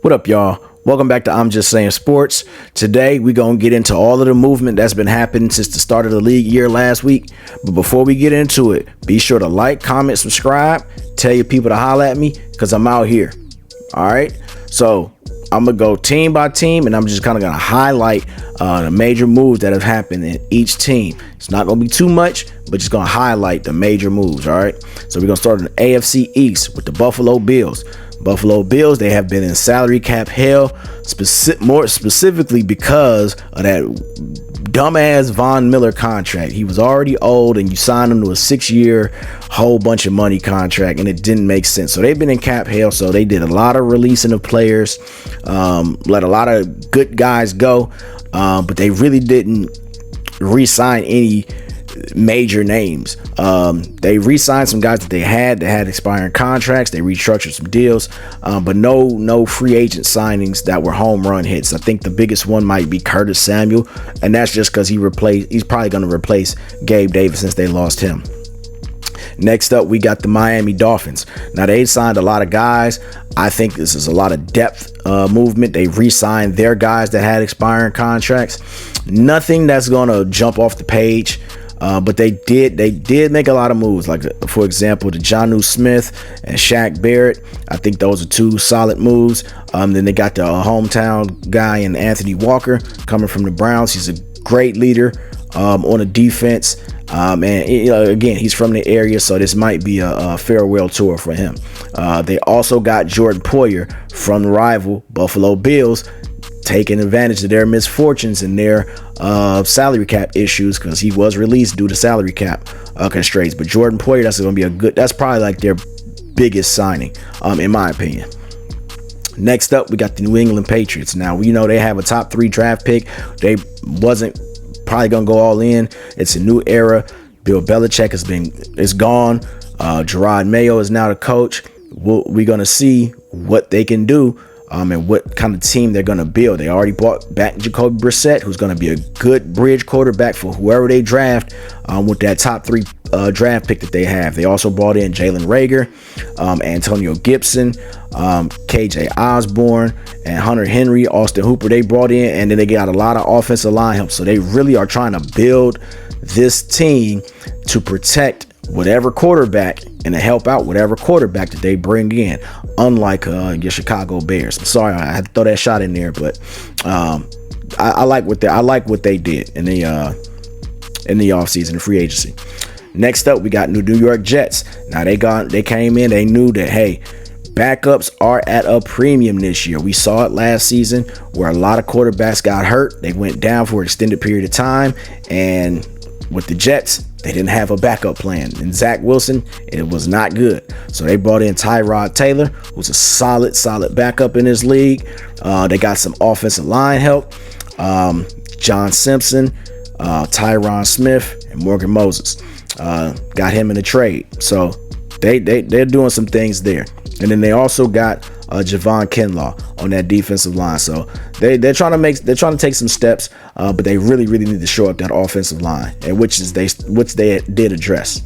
What up, y'all? Welcome back to I'm Just Saying Sports. Today, we're going to get into all of the movement that's been happening since the start of the league year last week. But before we get into it, be sure to like, comment, subscribe, tell your people to holler at me because I'm out here. All right? So, I'm going to go team by team, and I'm just kind of going to highlight the major moves that have happened in each team. It's not going to be too much, but just going to highlight the major moves, all right? So, we're going to start in the AFC East with the Buffalo Bills. Buffalo Bills, they have been in salary cap hell, more specifically because of that dumbass Von Miller contract. He was already old, and you signed him to a 6-year, whole bunch of money contract, and it didn't make sense. So they've been in cap hell. So they did a lot of releasing of players, let a lot of good guys go, but they really didn't re-sign any major names. They re-signed some guys that had expiring contracts. They restructured some deals, but no free agent signings that were home run hits. I think the biggest one might be Curtis Samuel, and that's just because he's probably going to replace Gabe Davis since they lost him. Next up, we got the Miami Dolphins. Now, they signed a lot of guys. I think this is a lot of depth movement. They re-signed their guys that had expiring contracts. Nothing that's going to jump off the page. But they did make a lot of moves, like, for example, the Jonnu Smith and Shaq Barrett. I think those are two solid moves. Then they got the hometown guy in Anthony Walker coming from the Browns. He's a great leader on the defense. And again, he's from the area, so this might be a farewell tour for him. They also got Jordan Poyer from the rival Buffalo Bills, taking advantage of their misfortunes and their salary cap issues, because he was released due to salary cap constraints. But Jordan Poyer, that's probably like their biggest signing, in my opinion. Next up, we got the New England Patriots. Now, we know they have a top 3 draft pick. They wasn't probably gonna go all in. It's a new era. Bill Belichick is gone. Gerard Mayo is now the coach. We're gonna see what they can do. And what kind of team they're going to build. They already bought back Jacoby Brissett, who's going to be a good bridge quarterback for whoever they draft with that top 3 draft pick that they have. They also brought in Jalen Reagor, Antonio Gibson, KJ Osborne, and Hunter Henry, Austin Hooper they brought in, and then they got a lot of offensive line help. So they really are trying to build this team to protect whatever quarterback and to help out whatever quarterback that they bring in, unlike your Chicago Bears. I'm sorry, I had to throw that shot in there, but I like what they did in the offseason, free agency. Next up, we got New York Jets. Now they came in, they knew that, hey, backups are at a premium this year. We saw it last season where a lot of quarterbacks got hurt. They went down for an extended period of time, and with the Jets, they didn't have a backup plan. And Zach Wilson, it was not good. So they brought in Tyrod Taylor, who's a solid backup in this league. They got some offensive line help. John Simpson, Tyron Smith, and Morgan Moses. Got him in a trade. So they're doing some things there. And then they also got Javon Kinlaw on that defensive line. So they're trying to take some steps, but they really need to shore up that offensive line, and which they did address.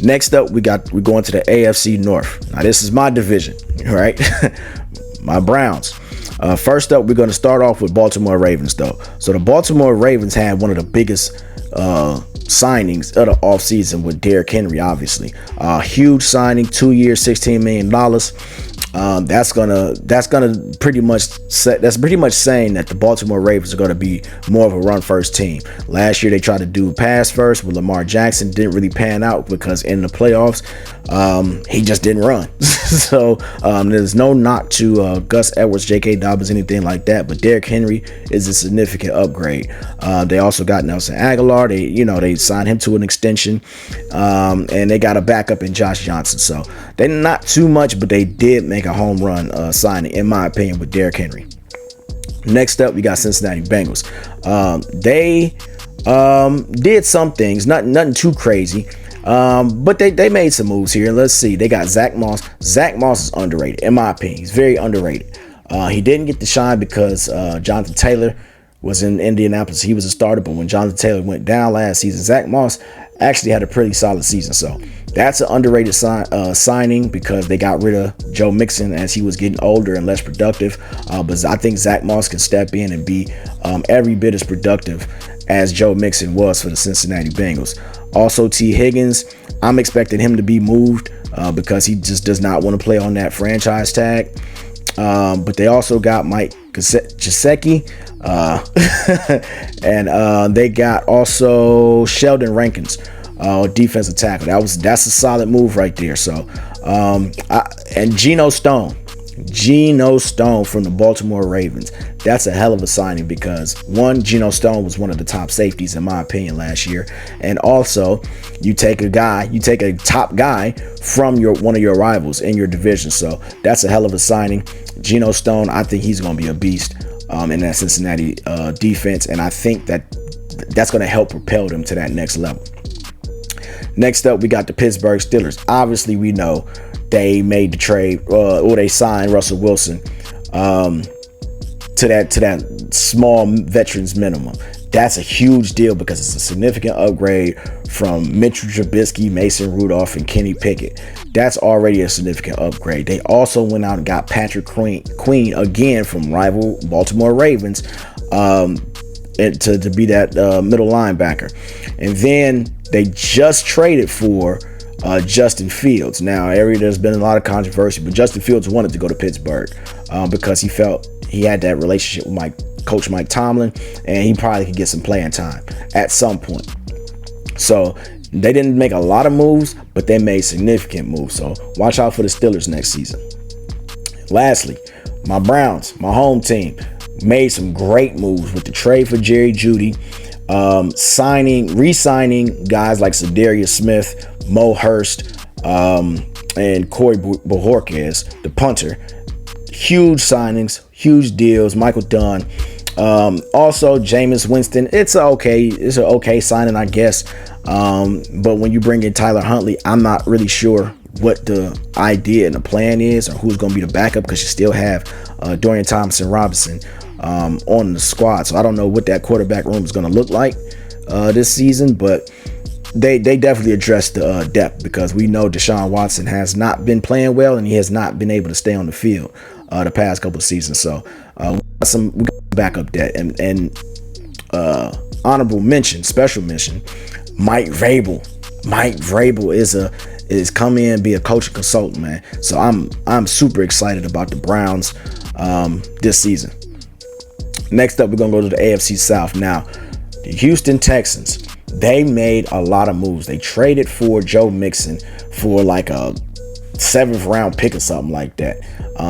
Next up, we're going to the AFC North. Now, this is my division, right? My Browns. First up, we're going to start off with Baltimore Ravens, though. So the Baltimore Ravens had one of the biggest signings of the offseason with Derrick Henry, obviously. Huge signing, 2 years, $16 million. That's pretty much saying that the Baltimore Ravens are going to be more of a run first team. Last year they tried to do pass first with Lamar Jackson, didn't really pan out because in the playoffs he just didn't run. So there's no knock to Gus Edwards, J.K. Dobbins, anything like that, but Derrick Henry is a significant upgrade. They also got Nelson Aguilar. They signed him to an extension, and they got a backup in Josh Johnson. So they're not too much, but they did make a home run signing, in my opinion, with Derrick Henry. Next up, we got Cincinnati Bengals. They did some things, nothing too crazy, but they made some moves here. Let's see. They got Zach Moss. Zach Moss is underrated, in my opinion. He's very underrated. He didn't get the shine because Jonathan Taylor was in Indianapolis. He was a starter, but when Jonathan Taylor went down last season, Zach Moss actually had a pretty solid season. So that's an underrated signing because they got rid of Joe Mixon as he was getting older and less productive. But I think Zach Moss can step in and be every bit as productive as Joe Mixon was for the Cincinnati Bengals. Also, T. Higgins, I'm expecting him to be moved because he just does not want to play on that franchise tag. But they also got Mike Gesicki, and they got also Sheldon Rankins, defensive tackle. That's a solid move right there. So, and Geno Stone from the Baltimore Ravens. That's a hell of a signing because one, Geno Stone was one of the top safeties in my opinion last year, and also you take a top guy from one of your rivals in your division. So that's a hell of a signing. Geno Stone, I think he's going to be a beast in that Cincinnati defense, and I think that's going to help propel them to that next level. Next up, we got the Pittsburgh Steelers. Obviously, we know they made the trade, or they signed Russell Wilson to that small veterans minimum. That's a huge deal because it's a significant upgrade from Mitchell Trubisky, Mason Rudolph, and Kenny Pickett. That's already a significant upgrade. They also went out and got Patrick Queen again from rival Baltimore Ravens to be that middle linebacker. And then they just traded for Justin Fields. Now, there's been a lot of controversy, but Justin Fields wanted to go to Pittsburgh because he felt he had that relationship with Coach Mike Tomlin, and he probably could get some playing time at some point. So they didn't make a lot of moves, but they made significant moves. So watch out for the Steelers next season. Lastly, my Browns, my home team, made some great moves with the trade for Jerry Jeudy, re-signing guys like Zadarius Smith, Mo Hurst, and Corey Bojorquez, the punter. Huge signings, huge deals. Michael Dunn. Also, Jameis Winston. It's an okay signing, I guess. But when you bring in Tyler Huntley, I'm not really sure what the idea and the plan is or who's going to be the backup because you still have Dorian Thompson-Robinson on the squad. So I don't know what that quarterback room is going to look like this season, but they definitely addressed the depth because we know Deshaun Watson has not been playing well and he has not been able to stay on the field the past couple of seasons. So we got backup depth and honorable mention, special mention, Mike Vrabel. Mike Vrabel is come in and be a coaching consultant, man. So I'm super excited about the Browns this season. Next up, we're gonna go to the AFC South. Now, the Houston Texans, they made a lot of moves. They traded for Joe Mixon for like a 7th round pick or something like that.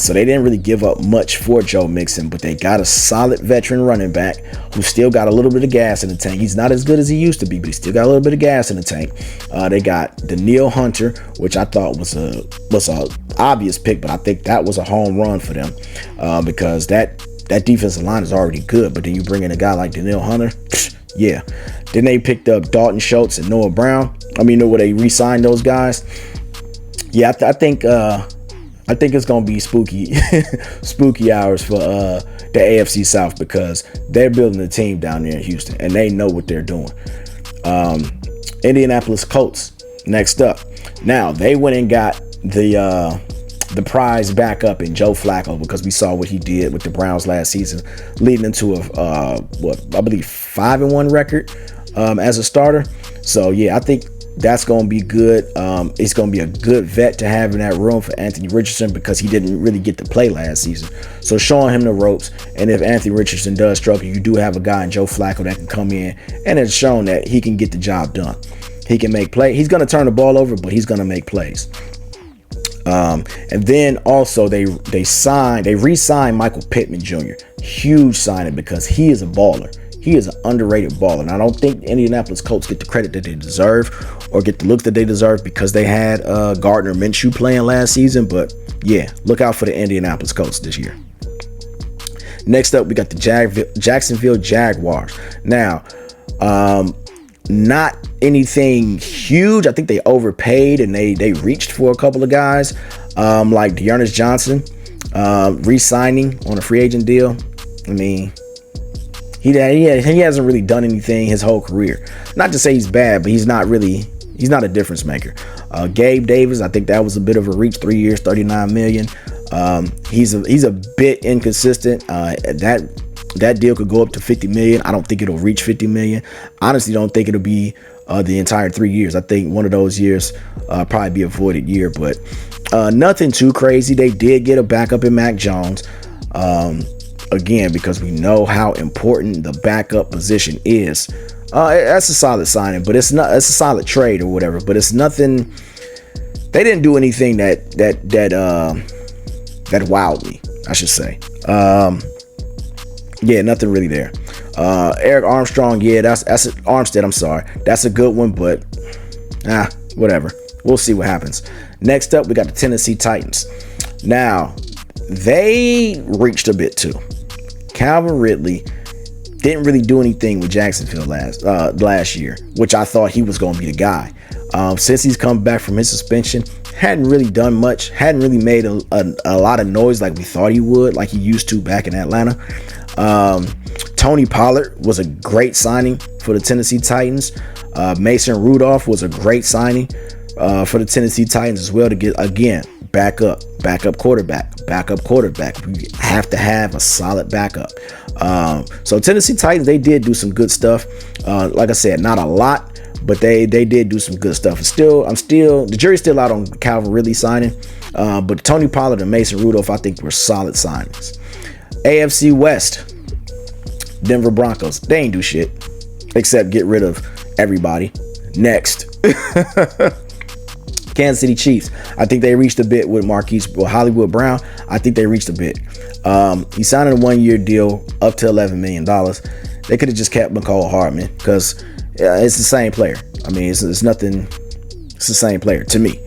So they didn't really give up much for Joe Mixon, but they got a solid veteran running back who still got a little bit of gas in the tank. He's not as good as he used to be, but he still got a little bit of gas in the tank. They got Danielle Hunter, which I thought was a obvious pick, but I think that was a home run for them because that defensive line is already good. But then you bring in a guy like Danielle Hunter, yeah. Then they picked up Dalton Schultz and Noah Brown. They re-signed those guys. Yeah, I think it's gonna be spooky hours for the AFC South because they're building a team down there in Houston and they know what they're doing. Indianapolis Colts next up. Now they went and got the prize back up in Joe Flacco because we saw what he did with the Browns last season, leading into a 5-1 record as a starter. So yeah, I think that's going to be good. It's going to be a good vet to have in that room for Anthony Richardson because he didn't really get to play last season. So showing him the ropes, and if Anthony Richardson does struggle, you do have a guy in Joe Flacco that can come in and it's shown that he can get the job done. He can make plays. He's going to turn the ball over, but he's going to make plays. And then also they re-signed Michael Pittman Jr. Huge signing because he is a baller. He is an underrated baller. And I don't think the Indianapolis Colts get the credit that they deserve or get the looks that they deserve because they had Gardner Minshew playing last season. But yeah, look out for the Indianapolis Colts this year. Next up, we got the Jacksonville Jaguars. Now, not anything huge. I think they overpaid and they reached for a couple of guys like Dearness Johnson re-signing on a free agent deal. He hasn't really done anything his whole career. Not to say he's bad, but he's not a difference maker. Gabe Davis, I think that was a bit of a reach. 3 years, $39 million. He's a bit inconsistent. That deal could go up to $50 million. I don't think it'll reach $50 million. Honestly, don't think it'll be the entire 3 years. I think one of those years probably be a voided year, but nothing too crazy. They did get a backup in Mac Jones. Again, because we know how important the backup position is. That's a solid signing, but it's a solid trade or whatever, but it's nothing. They didn't do anything that wowed me, I should say. Yeah, nothing really there. Eric Armstrong, yeah, that's Armstead, I'm sorry. That's a good one, but whatever. We'll see what happens. Next up, we got the Tennessee Titans. Now, they reached a bit too. Calvin Ridley didn't really do anything with Jacksonville last year, which I thought he was going to be the guy. Since he's come back from his suspension, hadn't really done much, hadn't really made a lot of noise like we thought he would, like he used to back in Atlanta. Tony Pollard was a great signing for the Tennessee Titans. Mason Rudolph was a great signing for the Tennessee Titans as well, to get, again, backup quarterback. We have to have a solid backup. So Tennessee Titans, they did do some good stuff. Like I said, not a lot, but they did do some good stuff. The jury's still out on Calvin Ridley signing. But Tony Pollard and Mason Rudolph, I think, were solid signings. AFC West, Denver Broncos, they ain't do shit except get rid of everybody. Next. Kansas City Chiefs, I think they reached a bit with Hollywood Brown. I think they reached a bit. He signed a 1-year deal up to $11 million. They could have just kept McCole Hardman because it's the same player. I mean, it's nothing. It's the same player to me.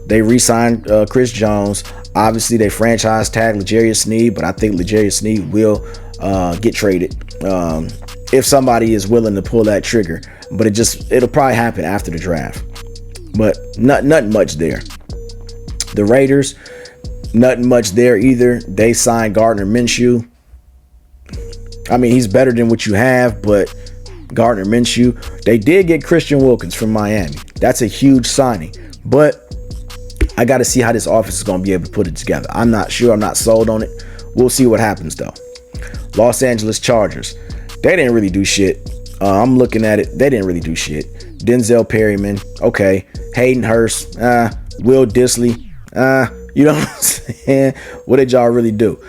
They re-signed Chris Jones. Obviously, they franchise tag L'Jarius Sneed, but I think L'Jarius Sneed will get traded if somebody is willing to pull that trigger. But it'll probably happen after the draft. But nothing much there. The Raiders, nothing much there either. They signed Gardner Minshew. I mean, he's better than what you have, but Gardner Minshew. They did get Christian Wilkins from Miami. That's a huge signing. But I got to see how this offense is going to be able to put it together. I'm not sure. I'm not sold on it. We'll see what happens, though. Los Angeles Chargers. They didn't really do shit. I'm looking at it. They didn't really do shit. Denzel Perryman, okay. Hayden Hurst, Will Disley, you know what I'm saying? What did y'all really do?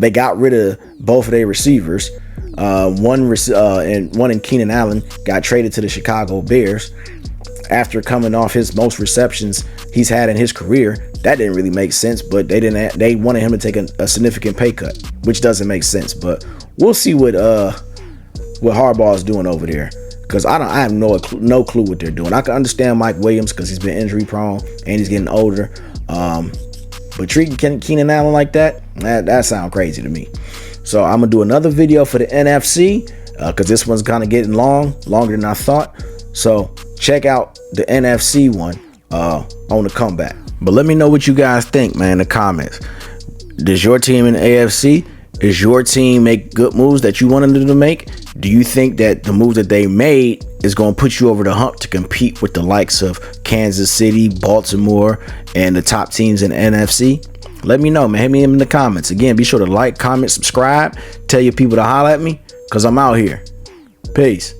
They got rid of both of their receivers. One in Keenan Allen got traded to the Chicago Bears after coming off his most receptions he's had in his career. That didn't really make sense, but they wanted him to take a significant pay cut, which doesn't make sense. But we'll see what Harbaugh is doing over there, because I have no clue what they're doing. I can understand Mike Williams because he's been injury prone and he's getting older. But treating Keenan Allen like that sounds crazy to me. So I'm gonna do another video for the NFC because this one's kind of getting longer than I thought. So check out the NFC one on the comeback. But let me know what you guys think, man, in the comments. Does your team in the AFC? Does your team make good moves that you wanted them to make? Do you think that the moves that they made is going to put you over the hump to compete with the likes of Kansas City, Baltimore, and the top teams in the NFC? Let me know, man. Hit me in the comments. Again, be sure to like, comment, subscribe. Tell your people to holler at me because I'm out here. Peace.